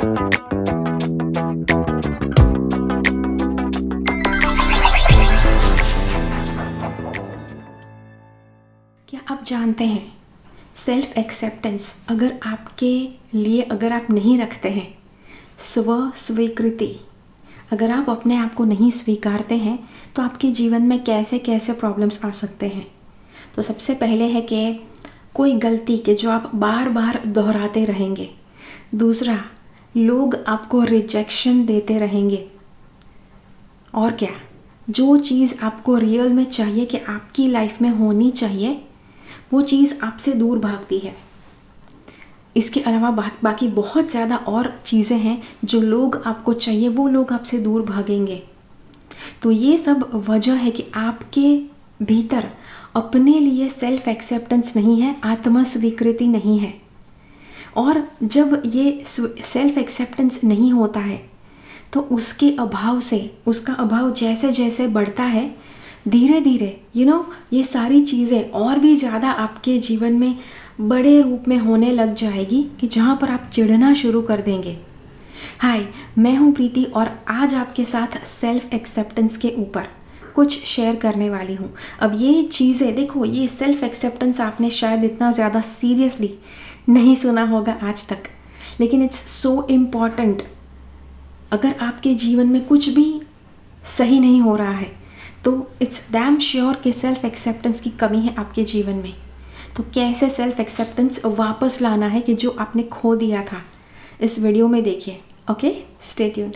क्या आप जानते हैं, सेल्फ एक्सेप्टेंस अगर आपके लिए अगर आप नहीं रखते हैं, स्व स्वीकृति अगर आप अपने आप को नहीं स्वीकारते हैं, तो आपके जीवन में कैसे कैसे प्रॉब्लम्स आ सकते हैं। तो सबसे पहले है कि कोई गलती के जो आप बार बार दोहराते रहेंगे। दूसरा, लोग आपको रिजेक्शन देते रहेंगे। और क्या, जो चीज़ आपको रियल में चाहिए कि आपकी लाइफ में होनी चाहिए, वो चीज़ आपसे दूर भागती है। इसके अलावा बाकी बहुत ज़्यादा और चीज़ें हैं जो लोग आपको चाहिए, वो लोग आपसे दूर भागेंगे। तो ये सब वजह है कि आपके भीतर अपने लिए सेल्फ एक्सेप्टेंस नहीं है, आत्म स्वीकृति नहीं है। और जब ये सेल्फ एक्सेप्टेंस नहीं होता है तो उसके अभाव से, उसका अभाव जैसे जैसे बढ़ता है, धीरे धीरे ये सारी चीज़ें और भी ज़्यादा आपके जीवन में बड़े रूप में होने लग जाएगी कि जहाँ पर आप चिढ़ना शुरू कर देंगे। हाय, मैं हूँ प्रीति और आज आपके साथ सेल्फ एक्सेप्टेंस के ऊपर कुछ शेयर करने वाली हूँ। अब ये चीज़ें देखो, ये सेल्फ एक्सेप्टेंस आपने शायद इतना ज़्यादा सीरियसली नहीं सुना होगा आज तक, लेकिन इट्स सो इम्पॉर्टेंट। अगर आपके जीवन में कुछ भी सही नहीं हो रहा है तो इट्स डैम श्योर कि सेल्फ एक्सेप्टेंस की कमी है आपके जीवन में। तो कैसे सेल्फ एक्सेप्टेंस वापस लाना है कि जो आपने खो दिया था, इस वीडियो में देखिए। Okay, stay tuned.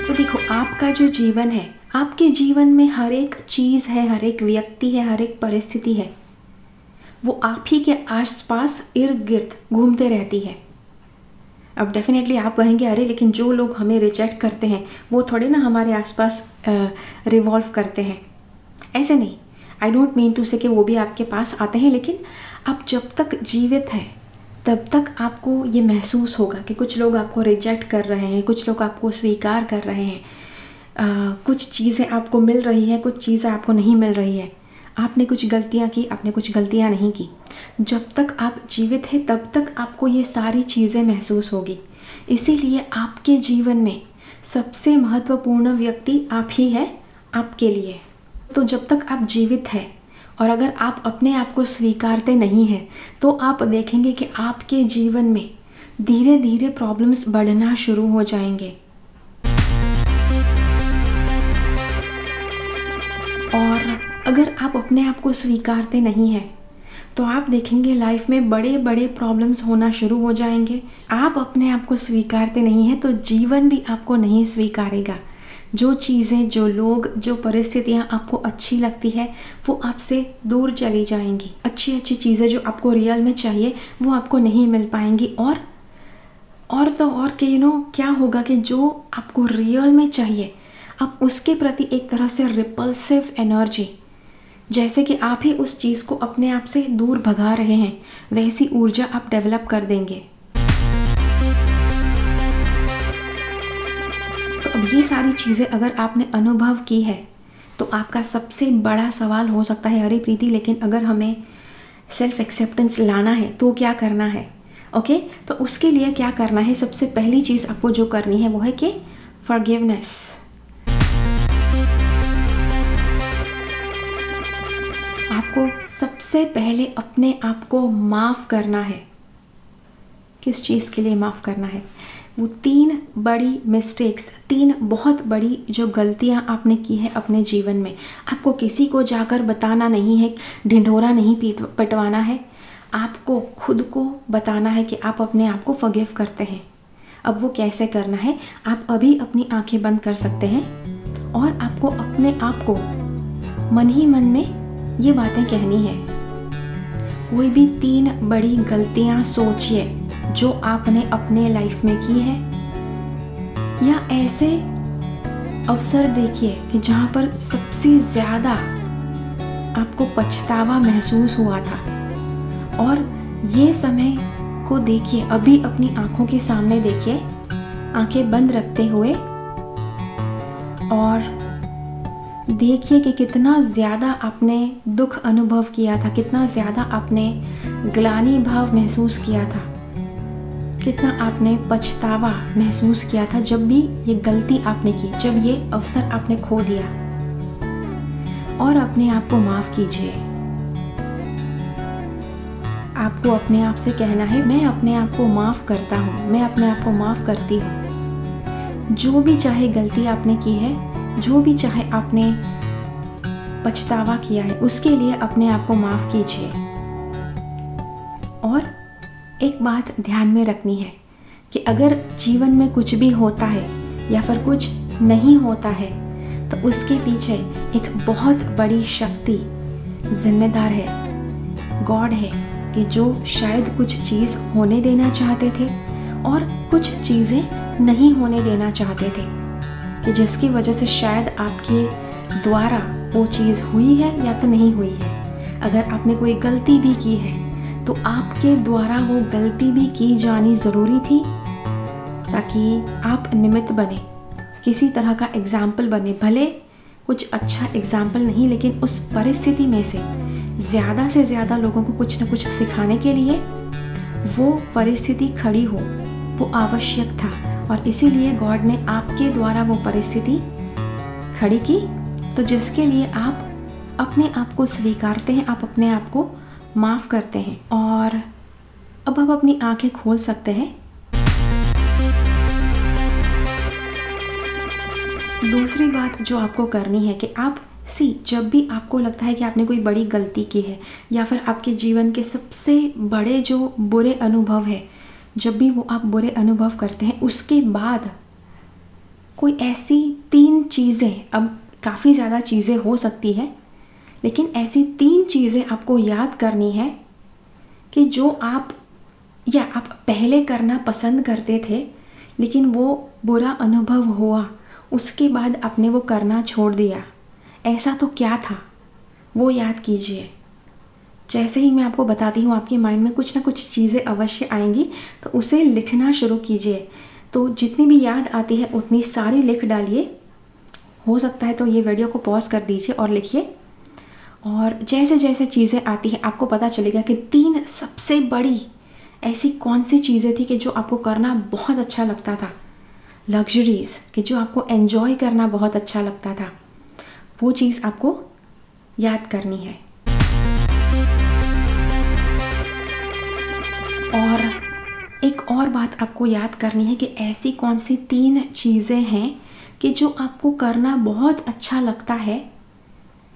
तो देखो, आपका जो जीवन है, आपके जीवन में हर एक चीज़ है, हर एक व्यक्ति है, हर एक परिस्थिति है, वो आप ही के आसपास इर्द गिर्द घूमते रहती है। अब डेफिनेटली आप कहेंगे, अरे लेकिन जो लोग हमें रिजेक्ट करते हैं वो थोड़े ना हमारे आसपास रिवॉल्व करते हैं। ऐसे नहीं, आई डोंट मीन टू से कि वो भी आपके पास आते हैं, लेकिन आप जब तक जीवित हैं तब तक आपको ये महसूस होगा कि कुछ लोग आपको रिजेक्ट कर रहे हैं, कुछ लोग आपको स्वीकार कर रहे हैं, कुछ चीज़ें आपको मिल रही है, कुछ चीज़ें आपको नहीं मिल रही है। आपने कुछ गलतियाँ की, आपने कुछ गलतियाँ नहीं की। जब तक आप जीवित हैं तब तक आपको ये सारी चीज़ें महसूस होगी। इसीलिए आपके जीवन में सबसे महत्वपूर्ण व्यक्ति आप ही है आपके लिए। तो जब तक आप जीवित हैं और अगर आप अपने आप को स्वीकारते नहीं हैं, तो आप देखेंगे कि आपके जीवन में धीरे धीरे प्रॉब्लम्स बढ़ना शुरू हो जाएंगे। और अगर आप अपने आप को स्वीकारते नहीं हैं तो आप देखेंगे लाइफ में बड़े बड़े प्रॉब्लम्स होना शुरू हो जाएंगे। आप अपने आप को स्वीकारते नहीं हैं तो जीवन भी आपको नहीं स्वीकारेगा। जो चीज़ें, जो लोग, जो परिस्थितियाँ आपको अच्छी लगती है वो आपसे दूर चली जाएंगी। अच्छी अच्छी चीज़ें जो आपको रियल में चाहिए वो आपको नहीं मिल पाएंगी। और तो और कि क्या होगा कि जो आपको रियल में चाहिए, आप उसके प्रति एक तरह से रिपल्सिव एनर्जी, जैसे कि आप ही उस चीज़ को अपने आप से दूर भगा रहे हैं, वैसी ऊर्जा आप डेवलप कर देंगे। तो अब ये सारी चीज़ें अगर आपने अनुभव की है तो आपका सबसे बड़ा सवाल हो सकता है, अरे प्रीति, लेकिन अगर हमें सेल्फ एक्सेप्टेंस लाना है तो क्या करना है। ओके, तो उसके लिए क्या करना है, सबसे पहली चीज़ आपको जो करनी है वो है कि फॉरगिवनेस। आपको सबसे पहले अपने आप को माफ़ करना है। किस चीज़ के लिए माफ़ करना है? वो 3 बड़ी मिस्टेक्स, 3 बहुत बड़ी जो गलतियाँ आपने की है अपने जीवन में। आपको किसी को जाकर बताना नहीं है, ढिंढोरा नहीं पिटवाना है, आपको खुद को बताना है कि आप अपने आप को फॉरगिव करते हैं। अब वो कैसे करना है, आप अभी अपनी आंखें बंद कर सकते हैं और आपको अपने आप को मन ही मन में ये बातें कहनी है। कोई भी 3 बड़ी गलतियां सोचिए जो आपने अपने लाइफ में की है, या ऐसे अवसर देखिए कि जहाँ पर सबसे ज़्यादा आपको पछतावा महसूस हुआ था और ये समय को देखिए, अभी अपनी आंखों के सामने देखिए, आंखें बंद रखते हुए, और देखिए कि कितना ज़्यादा आपने दुख अनुभव किया था, कितना ज़्यादा आपने ग्लानि भाव महसूस किया था, कितना आपने पछतावा महसूस किया था जब भी ये गलती आपने की, जब ये अवसर आपने खो दिया। और अपने आप को माफ़ कीजिए। आपको अपने आप से कहना है, मैं अपने आप को माफ़ करता हूँ, मैं अपने आप को माफ़ करती हूँ। जो भी चाहे गलती आपने की है, जो भी चाहे आपने पछतावा किया है, उसके लिए अपने आप को माफ़ कीजिए। और एक बात ध्यान में रखनी है कि अगर जीवन में कुछ भी होता है या फिर कुछ नहीं होता है, तो उसके पीछे एक बहुत बड़ी शक्ति जिम्मेदार है, गॉड है, कि जो शायद कुछ चीज़ होने देना चाहते थे और कुछ चीज़ें नहीं होने देना चाहते थे, कि जिसकी वजह से शायद आपके द्वारा वो चीज़ हुई है या तो नहीं हुई है। अगर आपने कोई गलती भी की है तो आपके द्वारा वो गलती भी की जानी ज़रूरी थी, ताकि आप निमित्त बने, किसी तरह का एग्जाम्पल बने। भले कुछ अच्छा एग्जाम्पल नहीं, लेकिन उस परिस्थिति में से ज़्यादा लोगों को कुछ न कुछ सिखाने के लिए वो परिस्थिति खड़ी हो, वो आवश्यक था। और इसीलिए गॉड ने आपके द्वारा वो परिस्थिति खड़ी की, तो जिसके लिए आप अपने आप को स्वीकारते हैं, आप अपने आप को माफ़ करते हैं। और अब आप अपनी आंखें खोल सकते हैं। दूसरी बात जो आपको करनी है कि आप जब भी आपको लगता है कि आपने कोई बड़ी गलती की है, या फिर आपके जीवन के सबसे बड़े जो बुरे अनुभव है, जब भी वो आप बुरे अनुभव करते हैं, उसके बाद कोई ऐसी 3 चीज़ें, अब काफ़ी ज़्यादा चीज़ें हो सकती है, लेकिन ऐसी 3 चीज़ें आपको याद करनी है कि जो आप पहले करना पसंद करते थे, लेकिन वो बुरा अनुभव हुआ, उसके बाद आपने वो करना छोड़ दिया। ऐसा तो क्या था, वो याद कीजिए। जैसे ही मैं आपको बताती हूँ, आपके माइंड में कुछ ना कुछ चीज़ें अवश्य आएंगी, तो उसे लिखना शुरू कीजिए। तो जितनी भी याद आती है उतनी सारी लिख डालिए। हो सकता है तो ये वीडियो को पॉज कर दीजिए और लिखिए। और जैसे जैसे चीज़ें आती हैं, आपको पता चलेगा कि 3 सबसे बड़ी ऐसी कौन सी चीज़ें थी कि जो आपको करना बहुत अच्छा लगता था, लग्जरीज़, कि जो आपको एन्जॉय करना बहुत अच्छा लगता था, वो चीज़ आपको याद करनी है। और एक और बात आपको याद करनी है कि ऐसी कौन सी 3 चीज़ें हैं कि जो आपको करना बहुत अच्छा लगता है,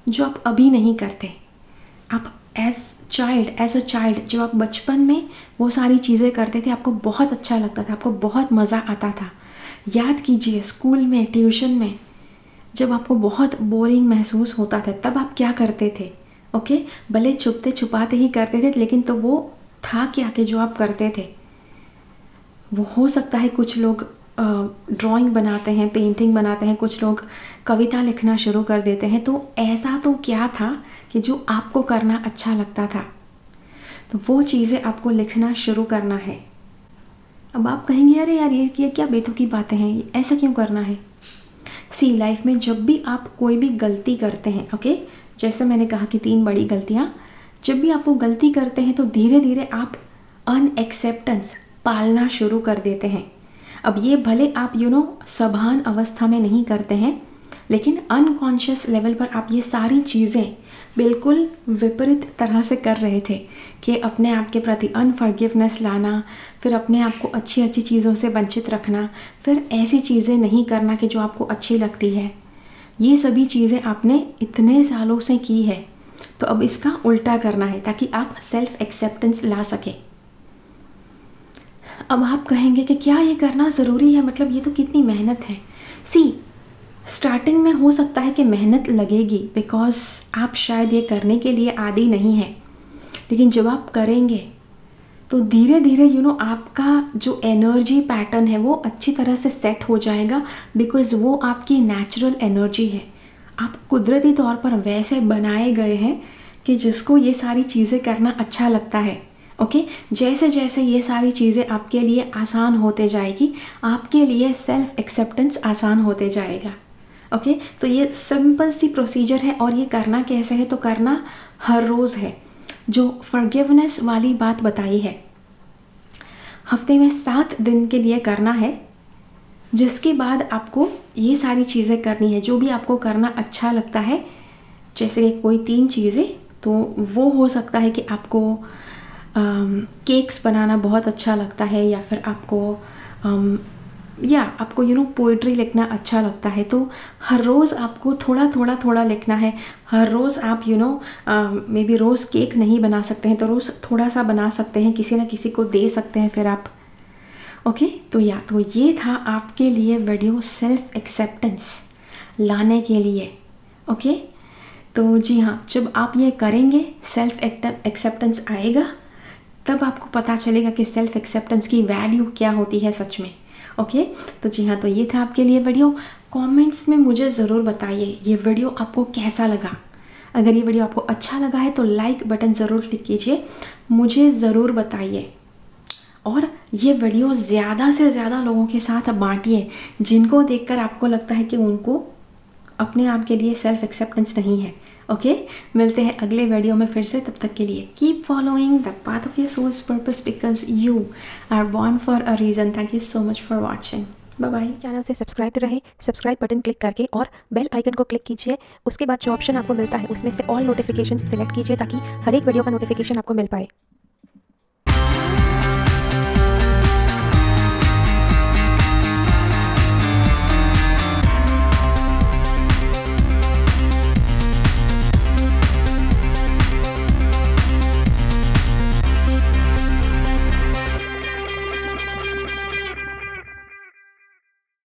जो आप अभी नहीं करते। आप एज अ चाइल्ड जो आप बचपन में वो सारी चीज़ें करते थे, आपको बहुत अच्छा लगता था, आपको बहुत मज़ा आता था। याद कीजिए, स्कूल में, ट्यूशन में जब आपको बहुत बोरिंग महसूस होता था, तब आप क्या करते थे? ओके, भले छुपते छुपाते ही करते थे, लेकिन तो वो था क्या कि जो आप करते थे। वो हो सकता है कुछ लोग ड्राइंग बनाते हैं, पेंटिंग बनाते हैं, कुछ लोग कविता लिखना शुरू कर देते हैं। तो ऐसा तो क्या था कि जो आपको करना अच्छा लगता था? तो वो चीज़ें आपको लिखना शुरू करना है। अब आप कहेंगे, अरे यार ये क्या बेतुकी बातें हैं, ऐसा क्यों करना है? लाइफ में जब भी आप कोई भी गलती करते हैं, ओके, जैसे मैंने कहा कि 3 बड़ी गलतियाँ, जब भी आप वो गलती करते हैं तो धीरे धीरे आप अनएक्सेप्टेंस पालना शुरू कर देते हैं। अब ये भले आप सभान अवस्था में नहीं करते हैं, लेकिन अनकॉन्शियस लेवल पर आप ये सारी चीज़ें बिल्कुल विपरीत तरह से कर रहे थे कि अपने आप के प्रति अनफॉरगिवनेस लाना, फिर अपने आप को अच्छी अच्छी चीज़ों से वंचित रखना, फिर ऐसी चीज़ें नहीं करना कि जो आपको अच्छी लगती है। ये सभी चीज़ें आपने इतने सालों से की है, तो अब इसका उल्टा करना है ताकि आप सेल्फ एक्सेप्टेंस ला सके। अब आप कहेंगे कि क्या ये करना ज़रूरी है, मतलब ये तो कितनी मेहनत है। स्टार्टिंग में हो सकता है कि मेहनत लगेगी, बिकॉज़ आप शायद ये करने के लिए आदी नहीं है, लेकिन जब आप करेंगे तो धीरे धीरे आपका जो एनर्जी पैटर्न है वो अच्छी तरह से सेट हो जाएगा, बिकॉज़ वो आपकी नेचुरल एनर्जी है। आप कुदरती तौर पर वैसे बनाए गए हैं कि जिसको ये सारी चीज़ें करना अच्छा लगता है। ओके जैसे जैसे ये सारी चीज़ें आपके लिए आसान होते जाएगी, आपके लिए सेल्फ एक्सेप्टेंस आसान होते जाएगा। ओके तो ये सिंपल सी प्रोसीजर है, और ये करना कैसे है, तो करना हर रोज़ है। जो फॉरगिवनेस वाली बात बताई है, हफ्ते में 7 दिन के लिए करना है, जिसके बाद आपको ये सारी चीज़ें करनी है जो भी आपको करना अच्छा लगता है। जैसे कि कोई 3 चीज़ें, तो वो हो सकता है कि आपको केक्स बनाना बहुत अच्छा लगता है, या फिर आपको आपको पोइट्री लिखना अच्छा लगता है, तो हर रोज़ आपको थोड़ा लिखना है। हर रोज़ आप मे बी रोज़ केक नहीं बना सकते हैं, तो रोज़ थोड़ा सा बना सकते हैं, किसी ना किसी को दे सकते हैं फिर आप। ओके तो ये था आपके लिए वीडियो सेल्फ एक्सेप्टेंस लाने के लिए। ओके तो जी हाँ, जब आप ये करेंगे सेल्फ एक्सेप्टेंस आएगा, तब आपको पता चलेगा कि सेल्फ एक्सेप्टेंस की वैल्यू क्या होती है सच में। ओके तो जी हाँ, तो ये था आपके लिए वीडियो। कमेंट्स में मुझे ज़रूर बताइए ये वीडियो आपको कैसा लगा। अगर ये वीडियो आपको अच्छा लगा है तो लाइक बटन ज़रूर क्लिक कीजिए, मुझे ज़रूर बताइए, और ये वीडियो ज़्यादा से ज़्यादा लोगों के साथ बांटिए जिनको देखकर आपको लगता है कि उनको अपने आप के लिए सेल्फ एक्सेप्टेंस नहीं है। ओके मिलते हैं अगले वीडियो में फिर से, तब तक के लिए keep following the path of your soul's purpose because you are born for a reason. Thank you so much for watching. Bye bye. Channel से सब्सक्राइब रहे, सब्सक्राइब बटन क्लिक करके और बेल आइकन को क्लिक कीजिए। उसके बाद जो option आपको मिलता है उसमें से ऑल नोटिफिकेशन सिलेक्ट कीजिए ताकि हर एक वीडियो का नोटिफिकेशन आपको मिल पाए।